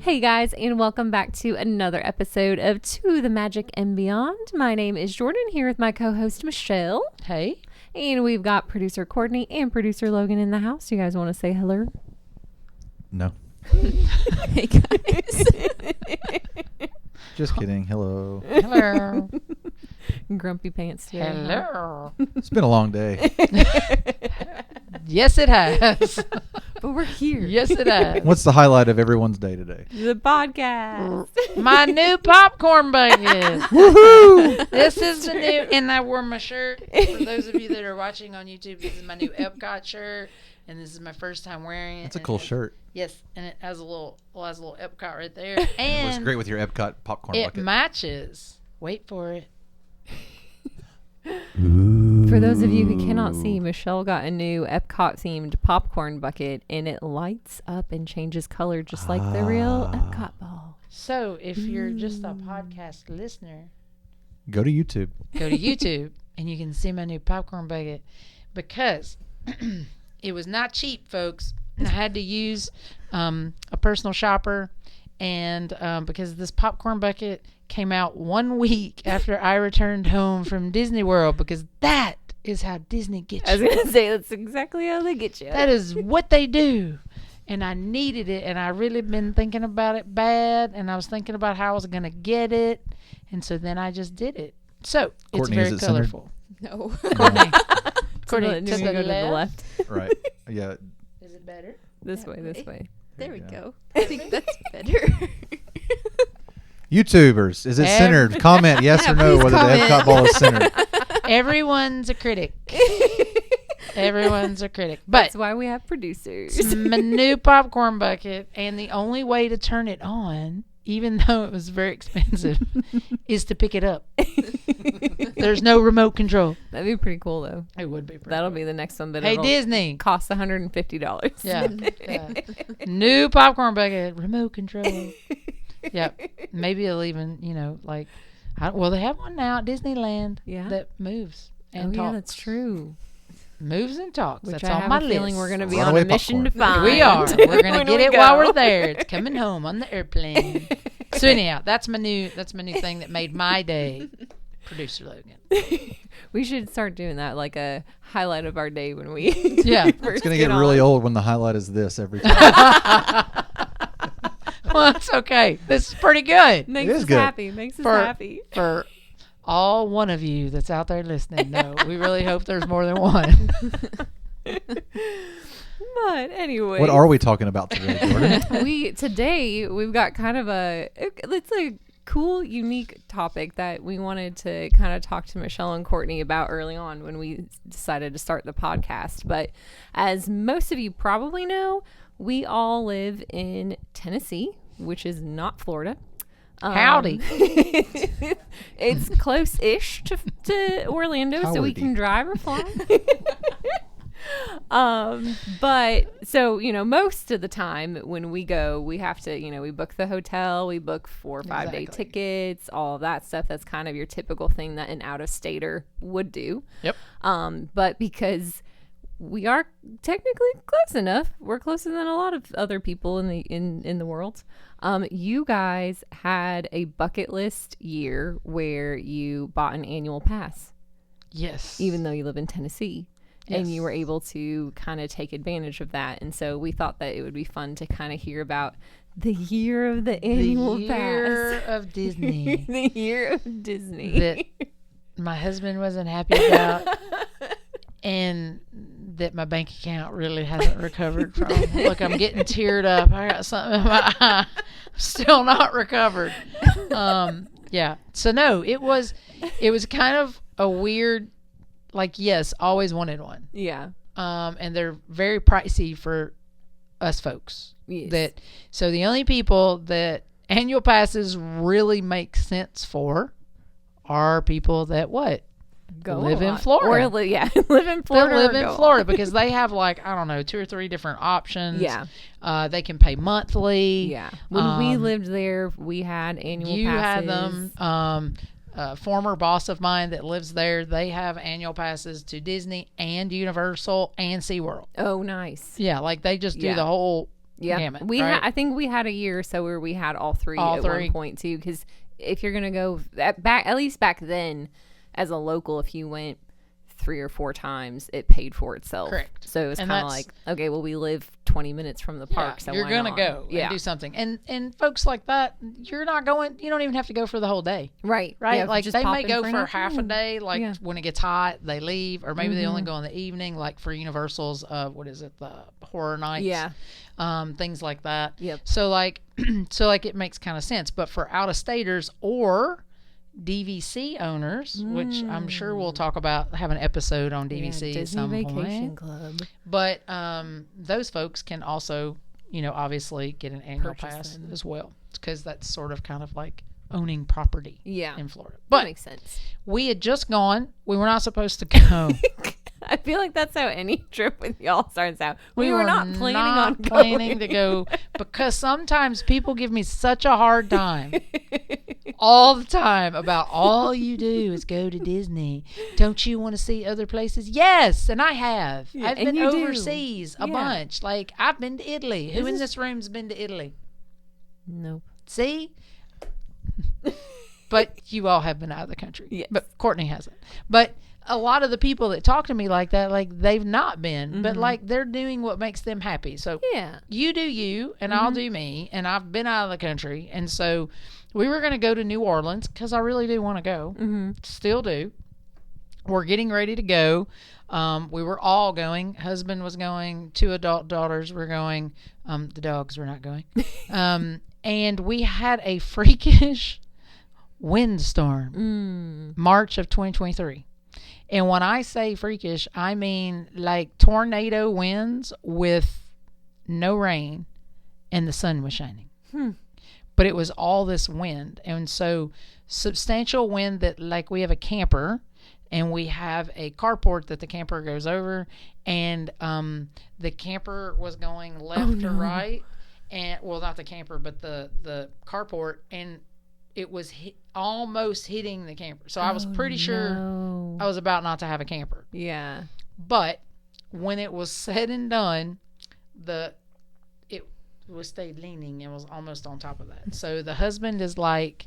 Hey guys, and welcome back to another episode of To the Magic and Beyond. My name is Jordan, here with my co-host Michelle. Hey. And we've got producer Courtney and producer Logan in the house. You guys want to say hello? No. Hey guys. Just kidding. Hello. Hello. Grumpy pants today. Hello. It's been a long day. Yes, it has. But we're here. Yes, it has. What's the highlight of everyone's day today? The podcast. My new popcorn bucket. Woohoo! This is the new, and I wore my shirt. For those of you that are watching on YouTube, this is my new Epcot shirt, and this is my first time wearing it. That's a cool shirt. Yes, and it has a little Epcot right there. It And looks great with your Epcot popcorn it bucket. matches. Wait for it. For those of you who cannot see, Michelle got a new Epcot-themed popcorn bucket, and it lights up and changes color just like the real Epcot ball. So if you're just a podcast listener, Go to YouTube. go to YouTube and you can see my new popcorn bucket, because it was not cheap, folks. I had to use a personal shopper, and because this popcorn bucket came out 1 week after I returned home from Disney World, because that is how Disney gets I was you. going to say, that's exactly how they get you. That is what they do. And I needed it, and I really been thinking about it bad, and I was thinking about how I was going to get it, and so then I just did it. So Courtney, it's is very it centered? colorful. No. Courtney, Courtney, to go the to the left. left. Right. Yeah. Is it better? This way, this way. There we you go. I think that's better. YouTubers, is it centered? Comment yes or no please whether comment. the Epcot ball is centered. Everyone's a critic. Everyone's a critic. But That's why we have producers. it's my new popcorn bucket, and the only way to turn it on, even though it was very expensive, is to pick it up. There's no remote control. That'd be pretty cool, though. It would be pretty That'll cool. be the next one. But Hey, it'll Disney. cost $150. Yeah. New popcorn bucket, remote control. Yep. Maybe it'll even, well, they have one now at Disneyland Yeah. that moves and Oh, talks. yeah, that's true. Moves and talks. Which That's I on have my a feeling list. we're going to be Runaway on a mission to popcorn. find. We are. We're gonna when get we it while go. we're there. It's coming home on the airplane. So anyhow, that's my new thing that made my day. Producer Logan. We should start doing that, like a highlight of our day when we Yeah. It's going to get really old when the highlight is this every time. Well, it's okay. This is pretty good Makes It is us good. happy. Makes us For- happy. for all one of you that's out there listening. No, we really hope there's more than one. But anyway, What are we talking about today, Jordan? we've got kind of it's a cool, unique topic that we wanted to kind of talk to Michelle and Courtney about early on when we decided to start the podcast. But as most of you probably know, we all live in Tennessee, which is not Florida. Howdy. It's close-ish to Orlando, so we Howdy. can drive or fly. But so, most of the time when we go, we have to, we book the hotel, we book 4 or 5 day Exactly. tickets, all of that stuff. That's kind of your typical thing that an out-of-stater would do. Yep. But because we are technically close enough, we're closer than a lot of other people in the world. You guys had a bucket list year where you bought an annual pass, Yes. even though you live in Tennessee. And Yes. you were able to kind of take advantage of that. And so we thought that it would be fun to kind of hear about the year of the annual the year pass. of Disney The year of Disney. that my husband wasn't happy about, and that my bank account really hasn't recovered from. Look, I'm getting teared up. I got something in my eye. Still not recovered. Yeah. So no, it was kind of a weird, yes, always wanted one. Yeah. And they're very pricey for us folks. Yes. So the only people that annual passes really make sense for are people that live a in lot. Florida. Or live in Florida. They live or in go Florida because they have 2 or 3 different options. Yeah. They can pay monthly. Yeah. When we lived there, we had annual You passes. had them. A former boss of mine that lives there, they have annual passes to Disney and Universal and SeaWorld. Oh, nice. Yeah, they just do Yeah. the whole Yeah, gamut, I right? think we had a year or so where we had all three All at three. one point too. Because if you're gonna go at least back then, as a local, if you went 3 or 4 times, it paid for itself. Correct. So it was And kind of that's- like, okay, well, we live 20 minutes from the park, so you're why gonna not? go Yeah, and do something. And folks like that, you're not going. You don't even have to go for the whole day. right. Right, Yeah, like just they pop may in go an for half a afternoon. day. Like Yeah. when it gets hot, they leave, or maybe they only go in the evening. Like for Universal's, what is it, the horror nights? Yeah. Things like that. Yep. So like, it makes kind of sense. But for out of staters or DVC owners, which I'm sure we'll talk about, have an episode on DVC Yeah, at some Disney Vacation point. Club. But those folks can also, obviously get an annual Purchase pass them. as well, because that's sort of kind of like owning property Yeah, in Florida. that But makes sense. we had just gone. We were not supposed to go. I feel like that's how any trip with y'all starts out. We were not planning planning to go, because sometimes people give me such a hard time all the time about all you do is go to Disney. Don't you want to see other places? Yes, and I have. Yeah, I've and been you do. overseas a Yeah. bunch. Like I've been to Italy. Who This in is- this room's been to Italy? Nope. See? But you all have been out of the country. Yes. But Courtney hasn't. But a lot of the people that talk to me like that, like they've not been, but like they're doing what makes them happy. So Yeah. you do you, and I'll do me, and I've been out of the country. And so we were going to go to New Orleans because I really do want to go. Still do. We're getting ready to go. We were all going. Husband was going. 2 adult daughters were going. The dogs were not going. And we had a freakish windstorm. March of 2023. And when I say freakish, I mean like tornado winds with no rain and the sun was shining. But it was all this wind. And so substantial wind that, like, we have a camper and we have a carport that the camper goes over, and the camper was going left to right, and well, not the camper, but the carport, and it was almost hitting the camper. So I was pretty sure I was about not to have a camper. Yeah. But when it was said and done, it was stayed leaning and was almost on top of that. So the husband is like,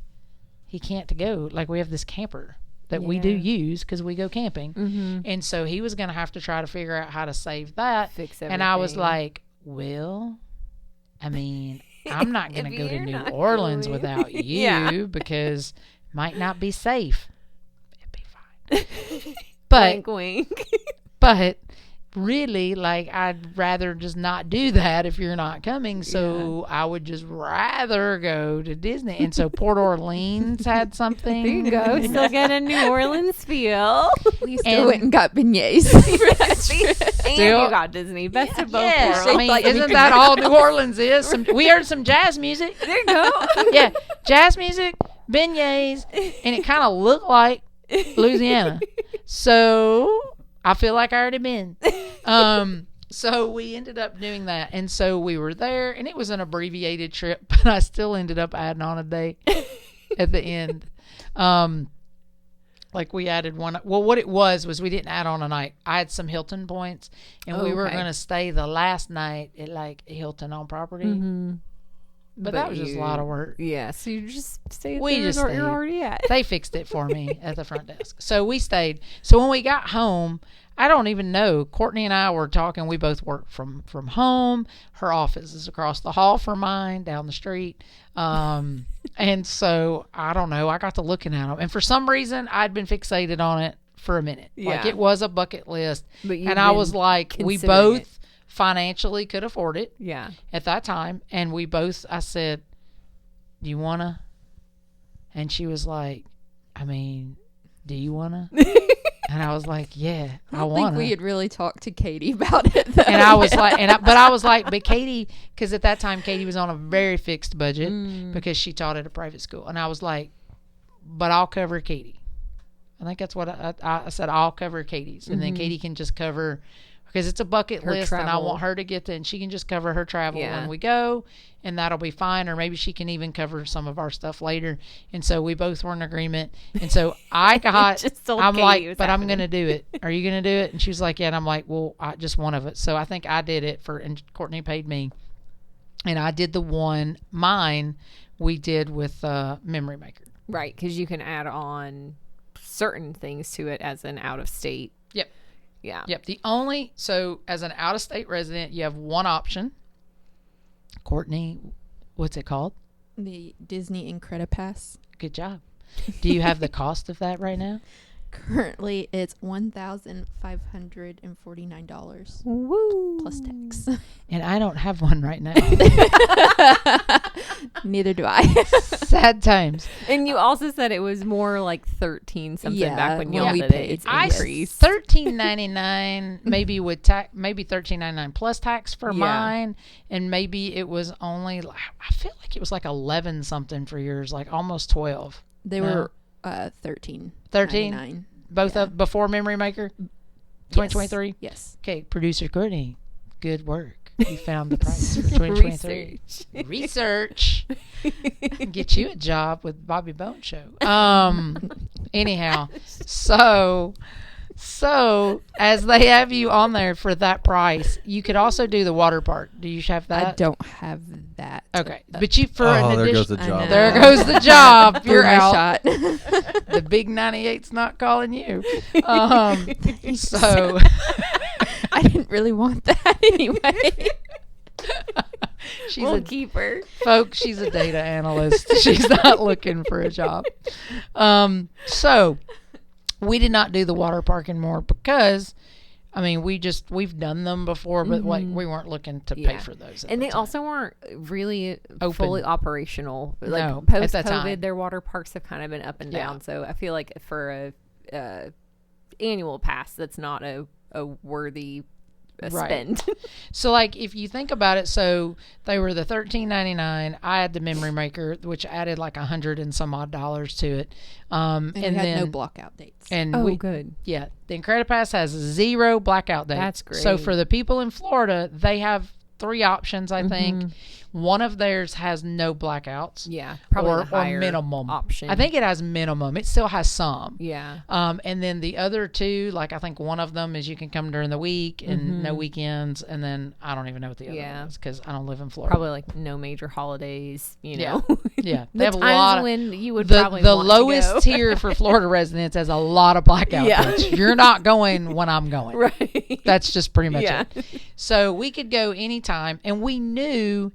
he can't go. Like, we have this camper that we do use because we go camping. And so he was going to have to try to figure out how to save that. Fix And I was everything. like, well, I mean, I'm not going to If go to you're New not Orleans going. without you Yeah. because it might not be safe. It'd be fine. But Wink, wink. but really, like, I'd rather just not do that if you're not coming. So I would just rather go to Disney. And so Port Orleans had something. There you go. Still get a New Orleans feel. We still And- went and got beignets. See? And Still- you got Disney. Best of both Yes, worlds. I mean, Like, isn't that all New Orleans is? We heard some jazz music. There you go. Yeah, jazz music, beignets, and it kind of looked like Louisiana. So I feel like I already been. So we ended up doing that, and so we were there, and it was an abbreviated trip, but I still ended up adding on a day at the end. Like, we added one. Well, what it was we didn't add on a night. I had some Hilton points, and we were Okay. going to stay the last night at like Hilton on property. But that was just a lot of work. Yeah, so you just stay at We the just resort you're stayed. already at. They fixed it for me at the front desk. So we stayed. So when we got home, I don't even know. Courtney and I were talking. We both work from home. Her office is across the hall from mine, down the street. And so I don't know. I got to looking at them, and for some reason, I'd been fixated on it for a minute. Like, Yeah. it was a bucket list, But you've and I been was like, we considering both financially could afford it Yeah. at that time, and we both. I said, "Do you wanna?" And she was like, "I mean, do you wanna?" And I was like, "Yeah, I I don't wanna." think we had really talked to Katie about it, though. And I was like, but I was like, but Katie, because at that time Katie was on a very fixed budget because she taught at a private school, and I was like, but I'll cover Katie. I think that's what I said. I'll cover Katie's, and then Katie can just cover, because it's a bucket Her list, and I travel. want her to get to, and she can just cover her travel Yeah. when we go, and that'll be fine. Or maybe she can even cover some of our stuff later. And so we both were in agreement. And so I got, Just told I'm Katie like, it was but I'm happening. gonna do it. Are you gonna do it? And she was like, yeah. And I'm like, well, just one of it. So I think I did it and Courtney paid me. And I did mine we did with Memory Maker. Right, because you can add on certain things to it as an out-of-state. Yep. Yeah. Yep. So as an out-of-state resident, you have one option. Courtney, what's it called? The Disney Incredipass. Good job. Do you have the cost of that right now? Currently, it's $1,549 Woo. plus tax. And I don't have one right now. Neither do I. Sad times. And you also said it was more like 13 something back when when y'all we did paid. it. I Increased. $13.99 maybe with tax, maybe $13.99 plus tax for Yeah. mine, and maybe it was only I feel like it was like 11 something for yours, like almost 12. They No. were 13. 13? Both Yeah. of before Memory Maker, 2023. Yes. Okay, producer Courtney, good work. You found the price for 2023. Research. Get you a job with Bobby Bone Show. Anyhow, so as they have you on there for that price, you could also do the water park. Do you have that? I don't have that. Okay, but you for an there goes addition. the job. There goes the job. Blew You're my out. shot. The big 98's not calling you. So I didn't really want that anyway. she's We'll a keep her. folks. She's a data analyst. She's not looking for a job. So we did not do the water park anymore because, I mean, we've done them before, but like we weren't looking to pay Yeah. for those. at And the they time. also weren't really Open. fully operational. Like No, at post that time. COVID, their water parks have kind of been up and Yeah. down. So I feel like for a annual pass, that's not a worthy Right. spend. So like if you think about it, so they were the $13.99. I had the Memory Maker, which added like $100 and some odd dollars to it. And we had then no blockout dates. and Oh, we, good. yeah, the Incredipass has 0 blackout dates. That's great. So for the people in Florida, they have 3 options, I think. One of theirs has no blackouts. Yeah, probably or, the higher or minimum option. I think it has minimum. It still has some. Yeah. And then the other 2, like I think one of them is you can come during the week and no weekends. And then I don't even know what the other Yeah. one is because I don't live in Florida. Probably like no major holidays, you know. Yeah. The They have a times lot of, when you would the probably want to lowest go. tier for Florida residents has a lot of blackout Yeah. dates. You're not going when I'm going. Right. That's just pretty much Yeah. it. So we could go anytime, and we knew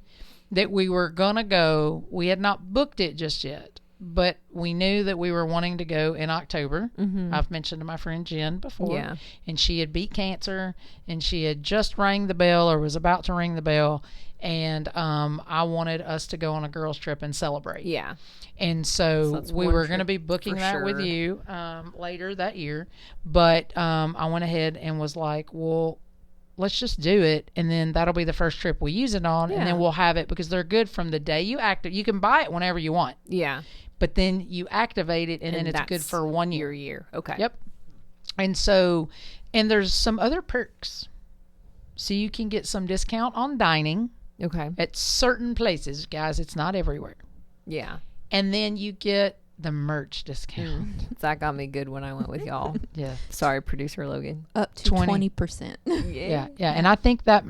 that we were gonna go. We had not booked it just yet, but we knew that we were wanting to go in October. I've mentioned to my friend Jen before, Yeah. and she had beat cancer, and she had just rang the bell or was about to ring the bell, and I wanted us to go on a girls' trip and celebrate. Yeah. And So so that's we one were going to trip be booking for that with sure. you later that year. But I went ahead and was like, well, let's just do it. And then that'll be the first trip we use it on. And Yeah. then we'll have it because they're good from the day you activate. You can buy it whenever you want, Yeah. but then you activate it and then it's good that's for 1 year. your year. Okay. Yep. And so, and there's some other perks. So you can get some discount on dining Okay. at certain places. Guys, it's not everywhere. Yeah. And then you get the merch discount. That got me good when I went with y'all. Yeah. Sorry, producer Logan. Up to 20%. Yeah. And I think that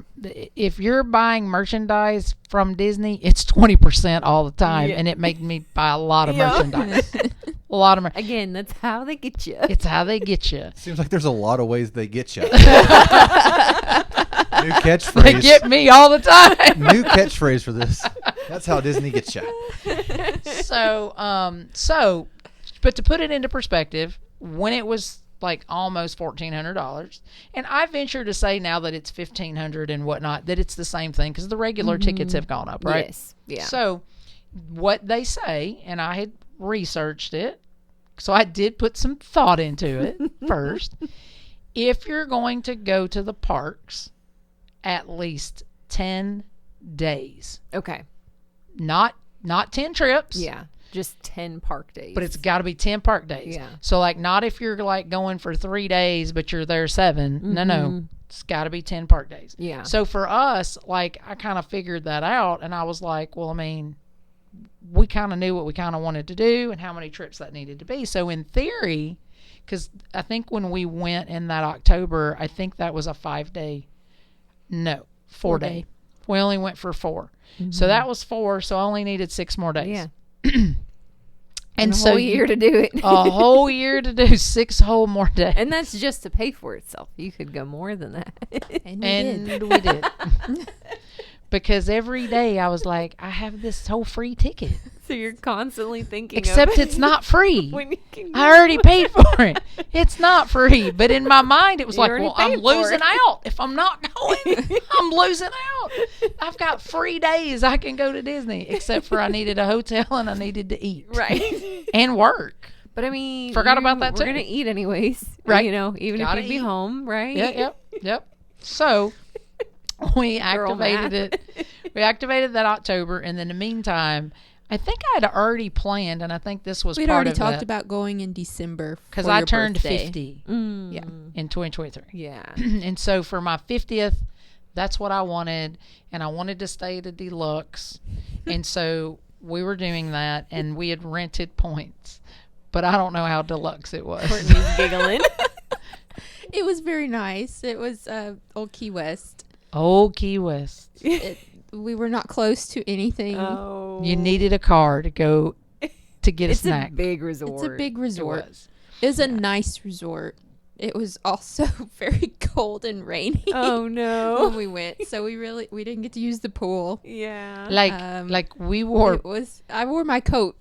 if you're buying merchandise from Disney, it's 20% all the time. Yeah. And it made me buy a lot of Yeah. merchandise. A lot of Again, that's how they get you. It's how they get you. Seems like there's a lot of ways they get you. New They catchphrase. get me all the time. New catchphrase for this. That's how Disney gets you. So, but to put it into perspective, when it was like almost $1,400, and I venture to say now that it's $1,500 and whatnot, that it's the same thing because the regular tickets have gone up, right? Yes. Yeah. So, what they say, and I had researched it, so I did put some thought into it first. If you're going to go to the parks, at least 10 days, Okay. not 10 trips. Yeah. Just 10 park days. But it's got to be 10 park days. Yeah. So, like, not if you're, like, going for 3 days, but you're there 7. No. It's got to be 10 park days. Yeah. So, for us, like, I kind of figured that out, and I was like, well, I mean, we kind of knew what we kind of wanted to do and how many trips that needed to be. So, in theory, because I think when we went in that October, I think that was a 4 day. we only went for 4. So that was 4. So I only needed 6 more days. Yeah. And a so whole year to do it. a whole year to do 6 whole more days. And that's just to pay for itself. You could go more than that. And We did. Because every day I was like, I have this whole free ticket. So you're constantly thinking Except it's not free. when you can I already paid for it. It's not free. But in my mind, it was You like, already well, I'm paid for losing it. out. If I'm not going, I'm losing out. I've got free days I can go to Disney, except for I needed a hotel and I needed to eat. Right. And work. But I mean, Forgot about that we're too. going to eat anyways. Right. You know, even Gotta if you'd be eat. home, right? Yep. So we Girl activated math. it. We activated that October. And in the meantime, I think I had already planned, and I think this was we'd part already of talked that. about going in December Because for I your turned birthday. 50 Mm. Yeah. in 2023. Yeah. And so for my 50th, that's what I wanted. And I wanted to stay at a deluxe. And so we were doing that, and we had rented points. But I don't know how deluxe it was. Courtney's giggling. It was very nice. It was Old Key West. Old Key West. We were not close to anything. Oh. You needed a car to go to get a It's snack. a big resort. It's a big It resort. was. It was a nice resort. It was also very cold and rainy Oh, when no. we went, so we didn't get to use the pool. Yeah. Like we wore I wore my coat.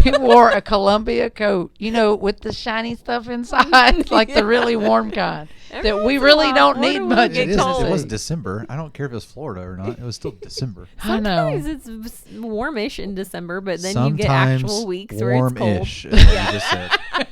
we wore a Columbia coat, you know, with the shiny stuff inside, like the really warm kind. That we really don't need much. Get It cold. was December. I don't care if it was Florida or not. It was still December. I know. Sometimes it's warmish in December, but then you get actual weeks where it's cold. warm-ish, as you just said.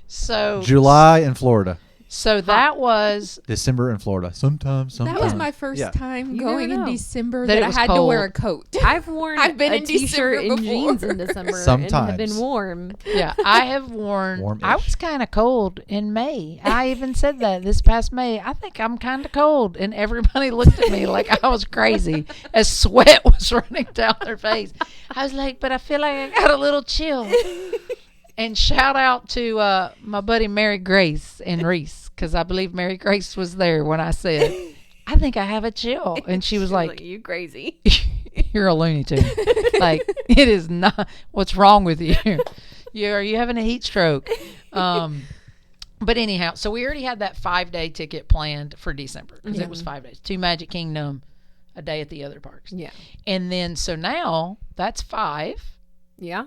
So July in Florida. So that was December in Florida. Sometimes. That was my first Yeah. time You going never in know. December That it that I was had to wear a cold. coat. I've worn I've been a in t-shirt December and jeans in before. December and have Sometimes. been warm. yeah. I have worn. Warm-ish. I was kind of cold in May. I even said that this past May. I think I'm kind of cold, and everybody looked at me like I was crazy as sweat was running down their face. I was like, but I feel like I got a little chill. And shout out to my buddy Mary Grace and Reese, because I believe Mary Grace was there when I said, I think I have a chill. And she was like, you crazy. you're a Looney Tune. Like, it is not. What's wrong with you? Are you having a heat stroke? But anyhow, so we already had that 5-day ticket planned for December, because it was 5 days. 2 Magic Kingdom, a day at the other parks. Yeah. And then, so now that's 5. Yeah.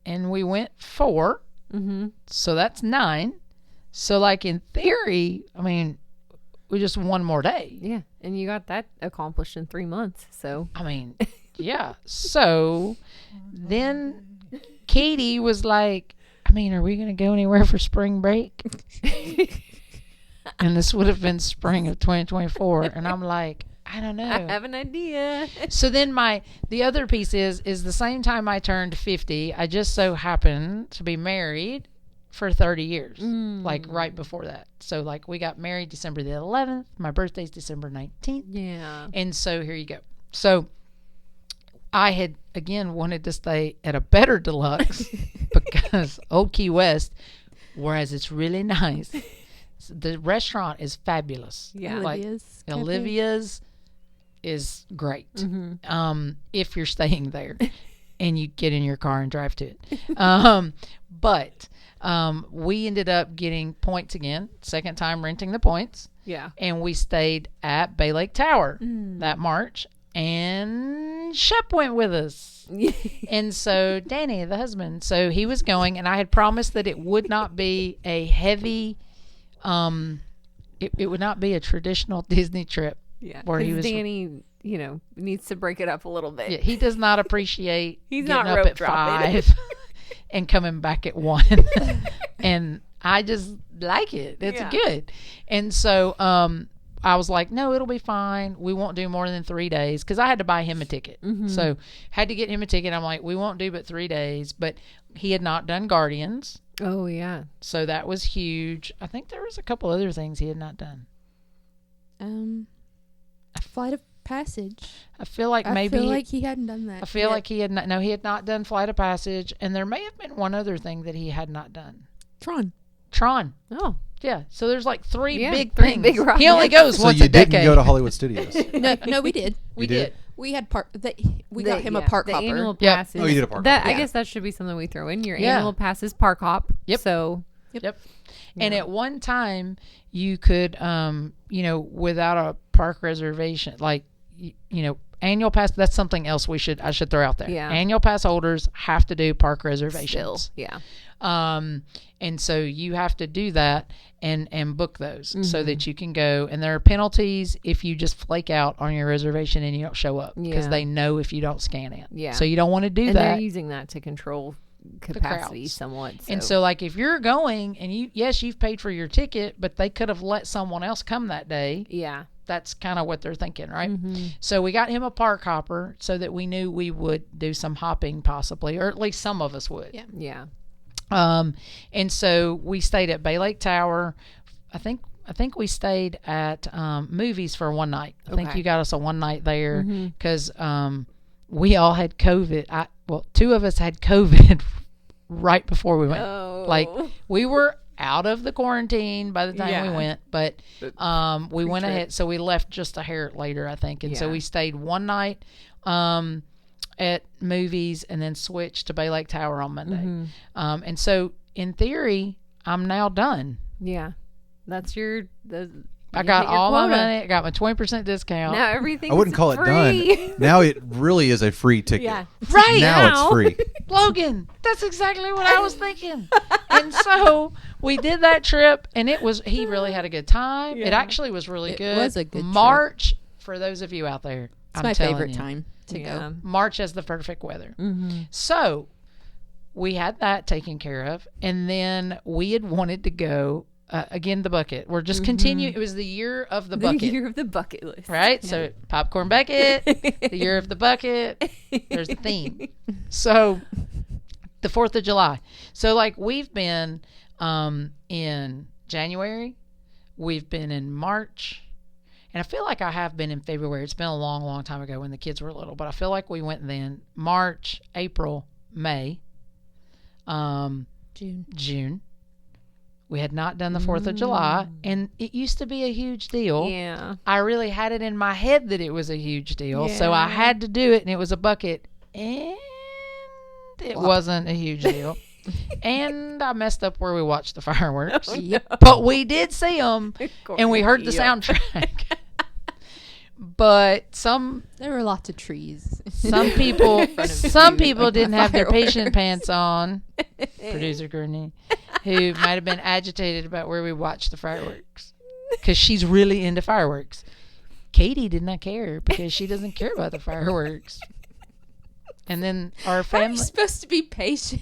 And we went 4. Mm-hmm. So that's 9. So, like, in theory, I mean, we just one more day. Yeah. And you got that accomplished in 3 months. So I mean, yeah. So then Katie was like, I mean, are we going to go anywhere for spring break? And this would have been spring of 2024. And I'm like, I don't know. I have an idea. So then the other piece is the same time I turned 50, I just so happened to be married for 30 years, like right before that. So like we got married December the 11th. My birthday's December 19th. Yeah. And so here you go. So I had, again, wanted to stay at a better deluxe because Old Key West, whereas it's really nice, the restaurant is fabulous. Yeah. Like Olivia's Cafe. Olivia's is great if you're staying there and you get in your car and drive to it. But we ended up getting points again, second time renting the points, Yeah. and we stayed at Bay Lake Tower that March, and Shep went with us. And so Danny, the husband, so he was going, and I had promised that it would not be a heavy, it would not be a traditional Disney trip. Yeah. Where he was, Danny, needs to break it up a little bit. yeah, he does not appreciate He's getting not up rope at dropping. 5 and coming back at 1. And I just like it. It's Yeah. good. And so I was like, no, it'll be fine. We won't do more than 3 days, because I had to buy him a ticket. So had to get him a ticket. I'm like, we won't do but 3 days. But he had not done Guardians, Oh, yeah. so that was huge. I think there was a couple other things he had not done. Flight of Passage. I feel like I feel like he hadn't done that. I feel yet. like he had not. No, he had not done Flight of Passage, and there may have been one other thing that he had not done. Tron. Tron. Oh. Yeah. So there's like three Yeah, big three things. big rides. He only goes So once you a decade. didn't go to Hollywood Studios. No, we did. We You did? did. We had we got him a park the hopper. annual Yep. passes. Oh, you did a park that. hopper. I Yeah. guess that should be something we throw in. Your Yeah. annual passes park hop. Yep. So. Yep. And Yeah. at one time, you could, without a park reservation, like, annual pass. That's something else I should throw out there. Yeah. Annual pass holders have to do park reservations. Still, yeah. And so you have to do that and book those Mm-hmm. so that you can go. And there are penalties if you just flake out on your reservation and you don't show up because Yeah. they know if you don't scan it. Yeah. So you don't want to do And that. they're using that to control capacity crowds. somewhat. And so, like, if you're going and you've paid for your ticket, but they could have let someone else come that day. yeah. That's kind of what they're thinking, right? Mm-hmm. So we got him a park hopper so that we knew we would do some hopping possibly, or at least some of us would. Yeah. Yeah. And so we stayed at Bay Lake Tower. I think we stayed at Movies for one night. I think Okay. you got us a one night there because we all had COVID. Two of us had COVID right before we went. Oh. Like, we were out of the quarantine by the time we Yeah. went, but we went ahead. So we left just a hair later, I think. And so Yeah. we stayed one night at Movies and then switched to Bay Lake Tower on Monday. Mm-hmm. And so in theory, I'm now done. Yeah. That's I got all my money. I got my 20% discount. Now everything. I wouldn't call it done. Now it really is a free ticket. Yeah. Right Now it's free. Logan, that's exactly what I was thinking. And so we did that trip, and he really had a good time. It Yeah. actually was really It good. was a good trip. March, for those of you out there, It's I'm my telling favorite you, time to go. March has the perfect weather. Mm-hmm. So we had that taken care of, and then we had wanted to go again, the bucket. We're just continuing. It was the year of the bucket. The year of the bucket list. Right? So popcorn bucket, the year of the bucket. There's the theme. So the 4th of July. So, like, we've been in January. We've been in March. And I feel like I have been in February. It's been a long, long time ago when the kids were little. But I feel like we went then March, April, May, June. We had not done the 4th of July, and it used to be a huge deal. Yeah. I really had it in my head that it was a huge deal, so I Yeah. had to do it, and it was a bucket, and it wasn't a huge deal. And I messed up where we watched the fireworks. Oh, no. But we did see them, and we heard the Yep. soundtrack. But There were lots of trees. people didn't have their patient Fireworks. pants on. Producer Courtney, who might have been agitated about where we watched the fireworks because she's really into fireworks. Katie did not care because she doesn't care about the fireworks. And then our How are family. you supposed to be patient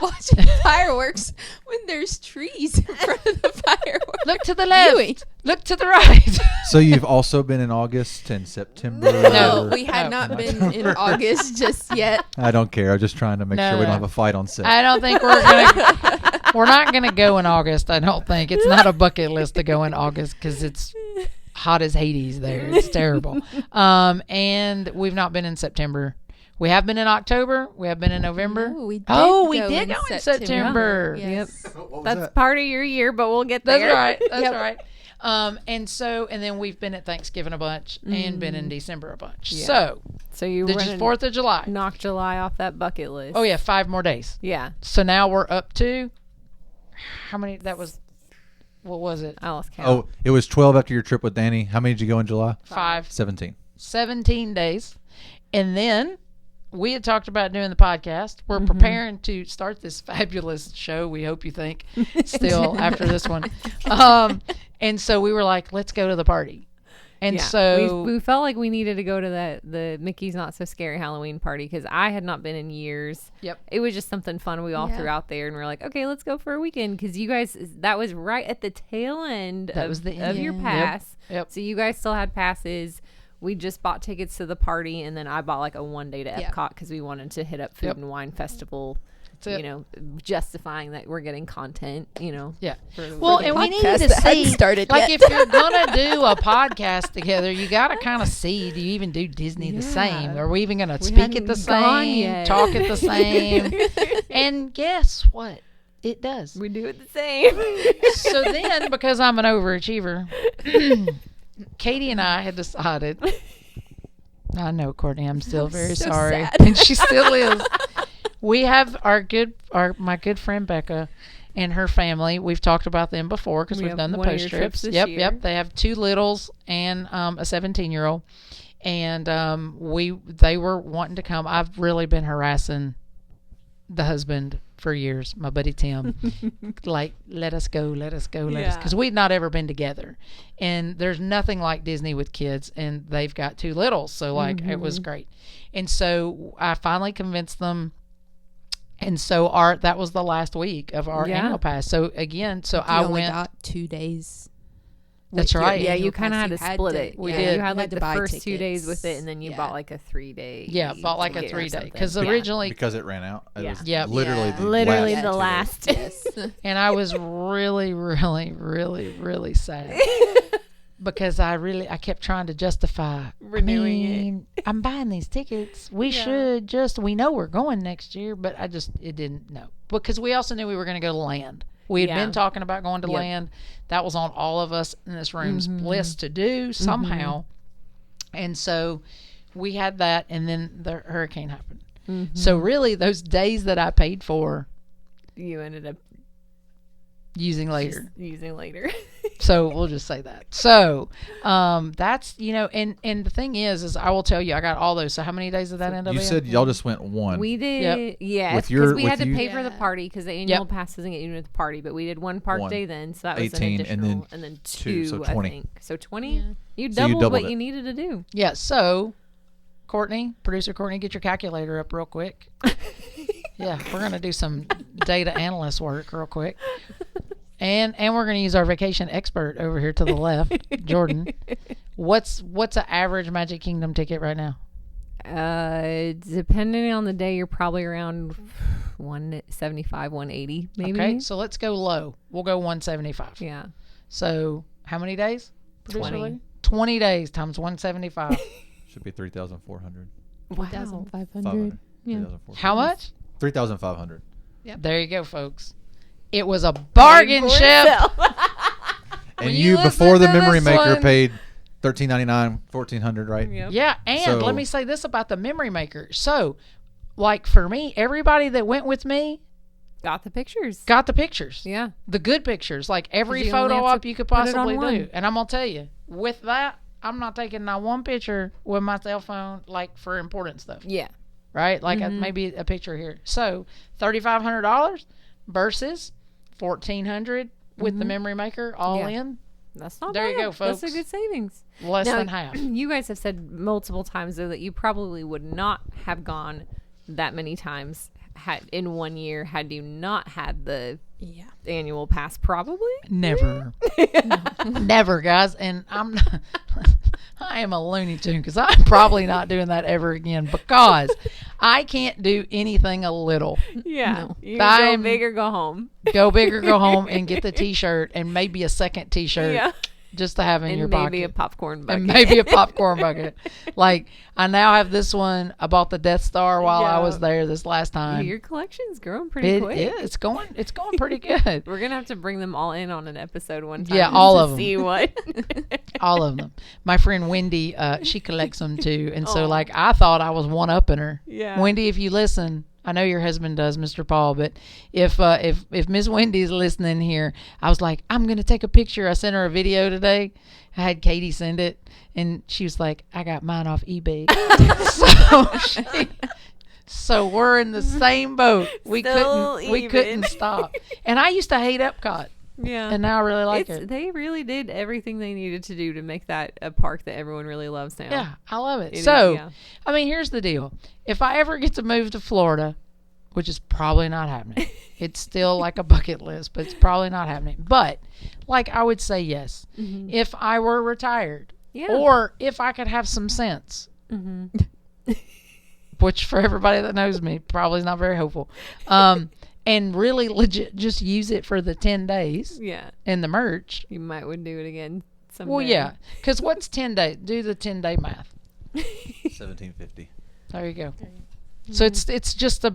watching fireworks when there's trees in front of the fireworks? Look to the left. Viewing. Look to the right. So you've also been in August and September? No, We had No. not been in August just yet. I don't care. I'm just trying to make No, sure we no. don't have a fight on set. I don't think we're not gonna go in August. I don't think it's not a bucket list to go in August because it's hot as Hades there. It's terrible. And we've not been in September. We have been in October. We have been in November. No, we did we go did in go in September. September. Yes. What was That's that? part of your year, but we'll get That's there. right. That's Yep. right. And then we've been at Thanksgiving a bunch and been in December a bunch. Yeah. So So you the were just 4th of July. knock July off that bucket list. Oh yeah, 5 more days. Yeah. So now we're up to how many? That was what was it? I lost count. Oh, it was 12 after your trip with Danny. How many did you go in July? 5. 17. 17 days. And then we had talked about doing the podcast. We're preparing to start this fabulous show. We hope you think still after this one. And so we were like, let's go to the party. And Yeah. so we felt like we needed to go to the Mickey's Not So Scary Halloween party because I had not been in years. Yep. It was just something fun we all Yeah. threw out there, and we're like, okay, let's go for a weekend because you guys, that was right at the tail end That of, was the of your end. pass. Yep. So you guys still had passes. We just bought tickets to the party, and then I bought like a one day to Yeah. Epcot because we wanted to hit up Food Yep. and Wine Festival. That's it. You know, justifying that we're getting content. You know. Yeah. for Well, the and we podcast. need to that hadn't see, started like, yet. if you're gonna do a podcast together, you got to kind of see. Do you even do Disney the Yeah. same? Are we even gonna We speak at hadn't the gone same, yet. talk at the same? And guess what? It does. We do it the same. So then, because I'm an overachiever, Katie and I had decided. I know, Courtney. I'm still very so sorry, sad. and she still is. We have my good friend Becca and her family. We've talked about them before because we've done the one of post your trips. trips this Yep, year. yep. They have 2 littles and a 17-year-old, and they were wanting to come. I've really been harassing the husband for years, my buddy Tim, like, let us go, because we'd not ever been together, and there's nothing like Disney with kids, and they've got 2 littles, so like it was great. And so I finally convinced them, and so that was the last week of our annual pass. So again, I only went. got 2 days. That's with your right. Yeah, annual you kind of pass. had to You split to- it. We Yeah, did. You had You like had to the buy first 2 days with it, tickets. and then you Yeah. bought like a 3-day. Yeah, bought like a ticket or 3-day something. because Yeah. originally, Because it ran out. It Yeah. was Yep. literally Yeah. the Literally last the 2 last. Yes. and I was really, really, really, really sad because I kept trying to justify Renewing it. it. I'm buying these tickets. We know we're going next year, but it didn't know because we also knew we were going to go to Land. We had been talking about going to Yep. Land. That was on all of us in this room's list to do somehow. And so we had that, and then the hurricane happened. So really, those days that I paid for, You ended up using later. just using later. So we'll just say that. So that's, and the thing is I will tell you, I got all those. So how many days did that end up You being? said y'all just went one. We did, yes, With because we with had to you- pay for the Yeah. party because the annual pass doesn't get you into the party. But we did one park One. day then, so that was 18, an and additional, then and then 2, so I 20. think. So 20. Yeah. You So you doubled doubled what it. you needed to do. Yeah. So producer Courtney, get your calculator up real quick. Yeah, we're gonna do some data analyst work real quick, and we're gonna use our vacation expert over here to the left, Jordan. What's an average Magic Kingdom ticket right now? Depending on the day, you're probably around 175, 180, maybe. Okay, so let's go low. We'll go 175. Yeah. So how many days? Producer 20. lady? 20 days times 175. Should be 3,400. Wow. 1,500. Yeah. 3,400. How much? 3,500. There you go, folks. It was a bargain Paid for ship. itself. And When you you before listen the to memory this maker one- paid $13.99, $1,400, right? Yep. Yeah, and So- let me say this about the memory maker. So, like for me, everybody that went with me Got the pictures. got the pictures. Yeah. The good pictures, like every 'Cause you only photo have op to you could put it on possibly one. do. And I'm going to tell you, with that, I'm not taking not one picture with my cell phone, like for important stuff, Yeah. right? Like maybe a picture here. So $3,500 versus $1,400 with the memory maker all Yeah. in, That's not There bad. you go, folks. That's a good savings. less Now, than half. You guys have said multiple times though that you probably would not have gone that many times in 1 year had you not had the Yeah. annual pass. Probably. Never. Never, guys. And I am a Looney Tune because I'm probably not doing that ever again because I can't do anything a little. Yeah. No. You go I'm- big or go home. Go big or go home and get the T-shirt and maybe a second T-shirt Yeah. just to have in And your maybe pocket. a popcorn bucket. And maybe a popcorn bucket. Like, I now have this one. I bought the Death Star while I Yeah. was there this last time. Your collection's growing pretty quick. It's going pretty good. We're gonna have to bring them all in on an episode one time. Yeah, just all to of them. See what? All of them. My friend Wendy, she collects them too. And so, Aw. like, I thought I was one-upping her. Yeah. Wendy, if you listen, I know your husband does, Mr. Paul, but if Miss Wendy's listening here, I was like, I'm going to take a picture. I sent her a video today. I had Katie send it, and she was like, I got mine off eBay. So we're in the same boat. We Still couldn't even. stop. And I used to hate Epcot, Yeah. and now I really like it. They really did everything they needed to do to make that a park that everyone really loves now. Yeah, I love it. It is, So, yeah. I mean, here's the deal. If I ever get to move to Florida, which is probably not happening, it's still like a bucket list, but it's probably not happening. But, like, I would say yes. If I were retired, Yeah. or if I could have some sense, which for everybody that knows me, probably is not very hopeful, and really legit just use it for the 10 days Yeah. and the merch. You might would do it again someday. Well, yeah, because what's 10 days? Do the 10-day math. 1750. There you go. So it's just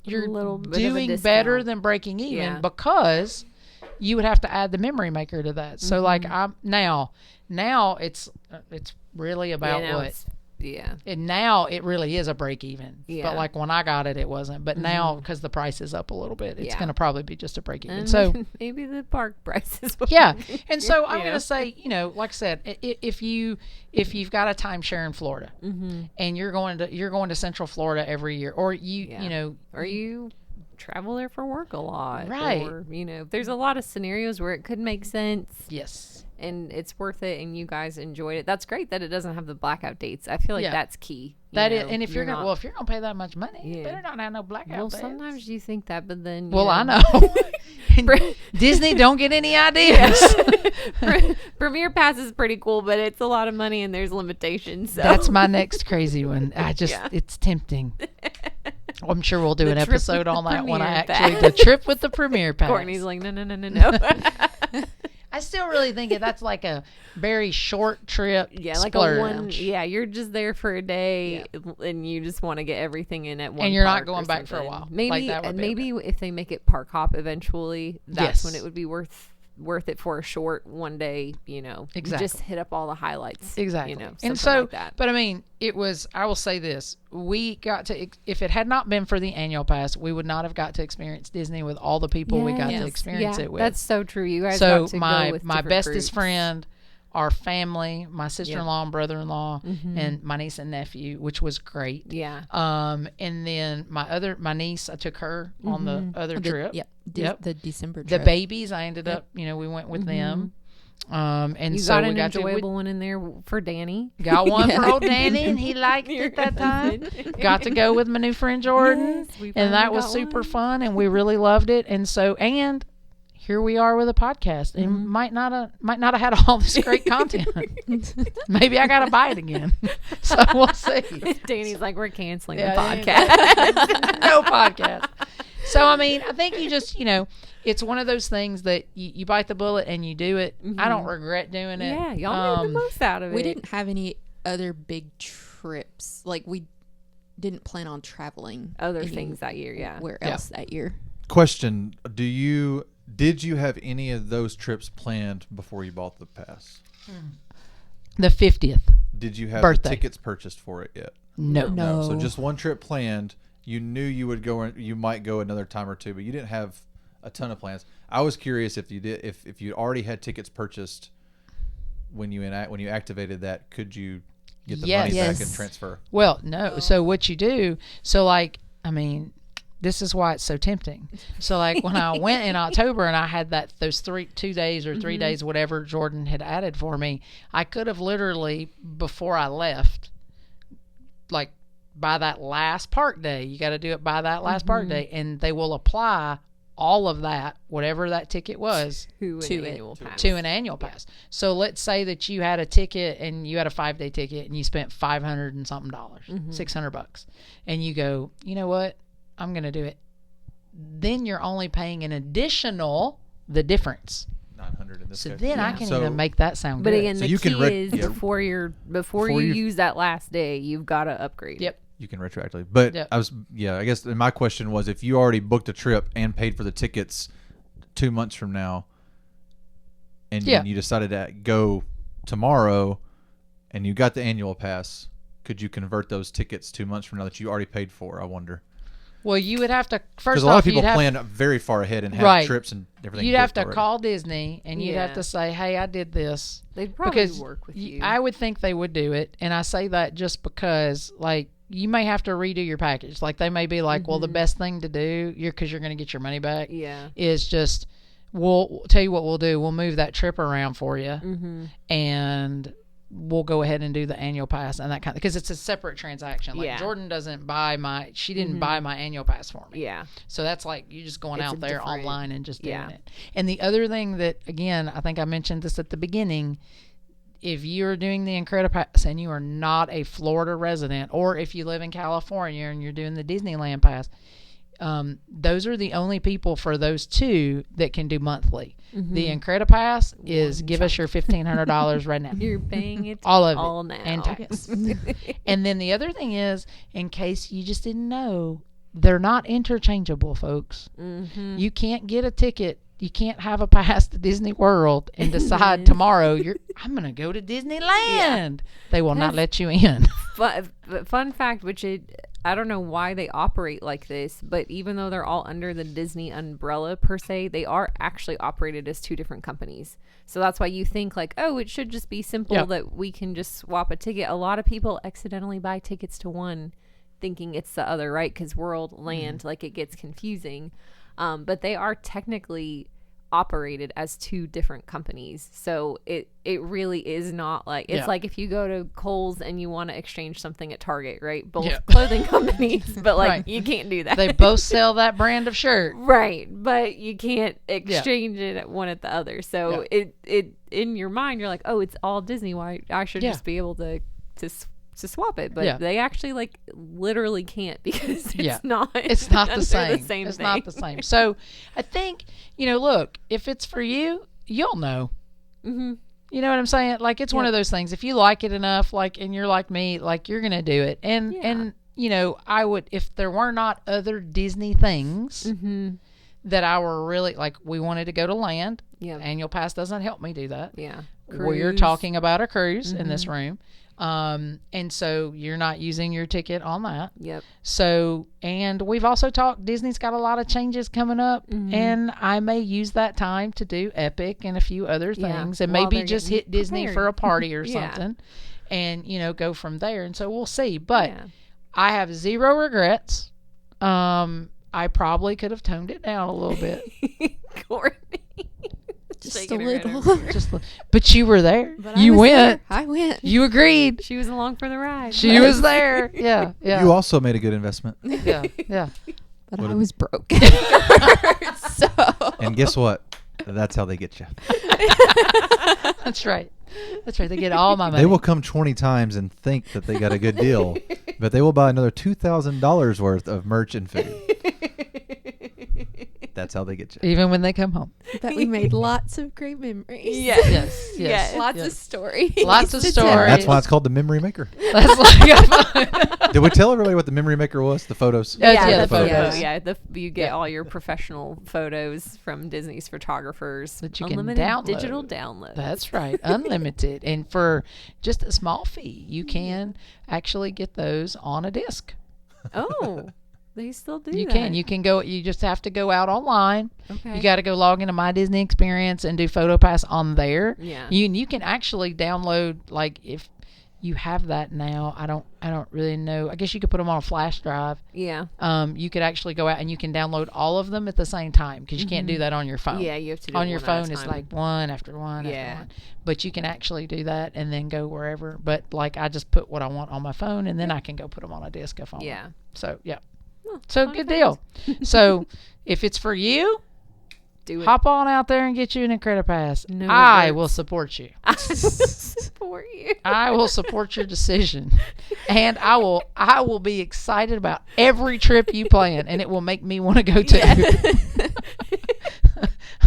you're little bit of a doing better discount. than breaking even Yeah. because you would have to add the memory maker to that. So like I'm now it's really about now what. it's- Yeah. And now it really is a break even. Yeah. But like when I got it, it wasn't. But now, because the price is up a little bit, it's Yeah. going to probably be just a break even. And So, maybe the park prices. will- yeah. And so I'm Yeah. going to say, like I said, if you've got a timeshare in Florida and you're going to Central Florida every year, or Yeah. Or you travel there for work a lot. Right. Or, there's a lot of scenarios where it could make sense. yes. And it's worth it, and you guys enjoyed it. That's great that it doesn't have the blackout dates. I feel like Yeah. that's key. That is, and if you're going to pay that much money, you Yeah. better not have no blackout well, dates. sometimes you think that, but then I know. And Disney don't get any ideas. Premier Pass is pretty cool, but it's a lot of money and there's limitations. So. That's my next crazy one. Yeah. It's tempting. I'm sure we'll do an trip episode with the on that one. I Premier actually Pass. the trip with the Premier Pass. Courtney's like, no. I still really think that's like a very short trip. Yeah, like splurge. a one. Yeah, you're just there for a day, and you just want to get everything in at one. And you're not park going or back for a something. while. Maybe, Like, that would and be maybe if they make it park hop eventually, that's when Yes. it would be worth it for a short one day. Exactly. Just hit up all the highlights. Exactly. something And so, like that. but I mean, it was, I will say this, we got to, if it had not been for the annual pass, we would not have got to experience Disney with all the people we got to Yes. experience Yeah, it with. That's so true. You guys So got to go my with my different bestest groups. friend, our family, my sister-in-law and brother-in-law, Mm-hmm. and my niece and nephew, which was great. Yeah. And then my niece, I took her on the other trip. The December The trip. babies, I ended up, we went with them. And You so got we an got enjoyable one in there for Danny. got one Yeah. for old Danny, and he liked it that time. Got to go with my new friend Jordan, Yes, we and finally that was got super one. fun, and we really loved it. And so, and here we are with a podcast, and might not have had all this great content. Maybe I gotta buy it again. So we'll see. Danny's like, we're canceling Yeah, the yeah, podcast. No podcast. So I mean, I think you just it's one of those things that you bite the bullet and you do it. I don't regret doing it. Yeah, y'all made the most out of it. We didn't have any other big trips. Like, we didn't plan on traveling other things that year. Yeah. where else that year. Question: Did you have any of those trips planned before you bought the pass? The 50th. Did you have Birthday. the tickets purchased for it yet? No. No. So just one trip planned. You knew you would go. You might go another time or two, but you didn't have a ton of plans. I was curious if you did. If you already had tickets purchased when you activated that, could you get the money back Yes. and transfer? Well, no. So what you do? So like, I mean, this is why it's so tempting. So like when I went in October and I had those 2 days or 3 days, whatever Jordan had added for me, I could have literally before I left, like by that last park day, you got to do it by that last park day, and they will apply all of that, whatever that ticket was, to To an it. annual pass. to an annual pass. So let's say that you had a ticket and you had a 5-day ticket and you spent $500 and something dollars, $600, and you go, you know what? I'm going to do it. Then you're only paying an additional the difference. 900 in this So case. then I can So- even make that sound But good. again, So the you can key is yeah. before you you- use that last day, you've got to upgrade. Yep. You can retroactively. But Yep. I guess my question was if you already booked a trip and paid for the tickets 2 months from now and Yeah. you decided to go tomorrow and you got the annual pass, could you convert those tickets 2 months from now that you already paid for, I wonder? Well, you would have to first Because a off lot of people you'd have, plan very far ahead and have Right. trips and everything. you'd have booked to already. call Disney and you'd have Yeah. to say, "Hey, I did this." They'd probably Because work with you. I would think they would do it, and I say that just because, like, you may have to redo your package. Like, they may be like, "Well, the best thing to do, because you're going to get your money back, yeah. is just we'll tell you what we'll do. We'll move that trip around for you, Mm-hmm. and we'll go ahead and do the annual pass and that kind of, because it's a separate transaction. Like Yeah. Jordan doesn't she didn't buy my annual pass for me. Yeah. So that's like you just going It's out a there different- online and just doing yeah. it. And the other thing that, again, I think I mentioned this at the beginning, if you're doing the Incredipass and you are not a Florida resident, or if you live in California and you're doing the Disneyland Pass, those are the only people for those two that can do monthly. The Incredipass is give us your $1,500 right now. You're paying it All of all it. now. And tax. And then the other thing is, in case you just didn't know, they're not interchangeable, folks. Mm-hmm. You can't get a ticket. You can't have a pass to Disney World and decide tomorrow I'm going to go to Disneyland. They will not let you in. But fun fact, I don't know why they operate like this, but even though they're all under the Disney umbrella per se, they are actually operated as two different companies. So that's why you think like, oh, it should just be simple that we can just swap a ticket. A lot of people accidentally buy tickets to one thinking it's the other, right? Because World, Land, like it gets confusing. But they are technically operated as two different companies. So it really is not like, it's like if you go to Kohl's and you want to exchange something at Target, right? Both clothing companies, but like you can't do that. They both sell that brand of shirt. Right. But you can't exchange it at one at the other. So it in your mind, you're like, oh, it's all Disney. Why I should just be able to swap it, but they actually like literally can't because it's not the same. It's not the same. So I think, look, if it's for you, you'll know. Mm-hmm. You know what I'm saying? Like it's one of those things. If you like it enough, like, and you're like me, like you're gonna do it. And I would, if there were not other Disney things that I were really like, we wanted to go to Land. Annual pass doesn't help me do that. We're talking about a cruise in this room. And so you're not using your ticket on that. So, and we've also talked, Disney's got a lot of changes coming up and I may use that time to do Epic and a few other things and maybe just hit Disney for a party or something and, go from there. And so we'll see, but I have zero regrets. I probably could have toned it down a little bit. Courtney. Just a little. But you were there. But you went. There. I went. You agreed. She was along for the ride. She was there. Yeah. You also made a good investment. Yeah. But I was broke. So. And guess what? That's how they get you. That's right. They get all my money. They will come 20 times and think that they got a good deal, but they will buy another $2,000 worth of merch and food. That's how they get you. Even when they come home. But we made lots of great memories. Yes. Lots of stories. Lots of stories. That's why it's called the Memory Maker. That's like Did we tell everybody what the Memory Maker was? The photos? The photos. You get all your professional photos from Disney's photographers. That you can Unlimited download. Digital download. That's right. Unlimited. And for just a small fee, you can actually get those on a disc. Oh. They still do you that. You can go. You just have to go out online. Okay. You got to go log into My Disney Experience and do PhotoPass on there. Yeah. You can actually download, like, if you have that now. I don't really know. I guess you could put them on a flash drive. Yeah. You could actually go out and you can download all of them at the same time because you can't do that on your phone. Yeah, you have to do on it your one phone. It's like one after one after one. But you can actually do that and then go wherever. But like I just put what I want on my phone and then I can go put them on a disc if I want. Yeah. So yeah. Oh, so good deal. So if it's for you, do it. Hop on out there and get you an IncrediPass. No I regrets. will support you. Support you. I will support your decision, and I will be excited about every trip you plan, and it will make me want to go too. Yeah.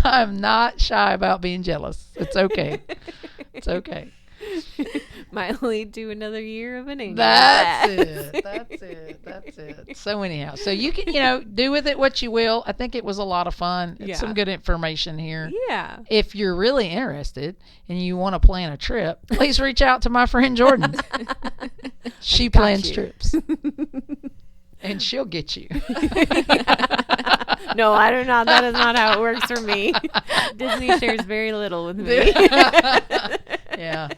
I'm not shy about being jealous. It's okay. It's okay. Might lead to another year of an English That's class. it. So anyhow, so you can, do with it what you will. I think it was a lot of fun. It's some good information here. Yeah. If you're really interested and you want to plan a trip, please reach out to my friend Jordan. She plans trips. And she'll get you. No, I do not. That is not how it works for me. Disney shares very little with me. Yeah.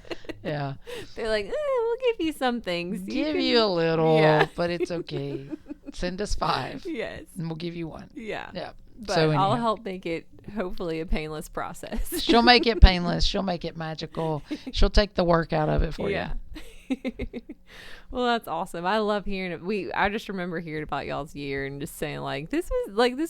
They're like, we'll give you some things. Give you a little, but it's okay. Send us 5. Yes. And we'll give you 1. Yeah. Yeah. But So I'll anyhow. help make it hopefully a painless process. She'll make it painless. She'll make it magical. She'll take the work out of it for you. Well, that's awesome. I love hearing it. I just remember hearing about y'all's year and just saying this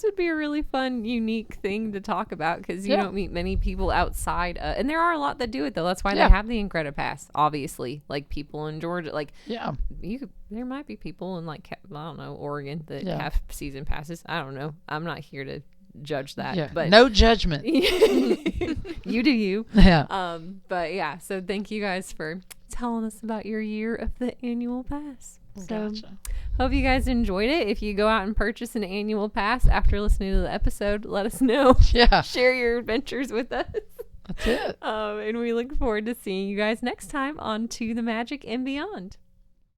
would be a really fun, unique thing to talk about because you don't meet many people outside. And there are a lot that do it though. That's why they have the IncrediPass. Obviously, like people in Georgia, there might be people in I don't know, Oregon that have season passes. I don't know. I'm not here to judge that, but no judgment. You do you. Yeah. But yeah, so thank you guys for telling us about your year of the annual pass. So Gotcha. hope you guys enjoyed it. If you go out and purchase an annual pass after listening to the episode, let us know. Yeah. Share your adventures with us. That's it. And we look forward to seeing you guys next time on To the Magic and Beyond.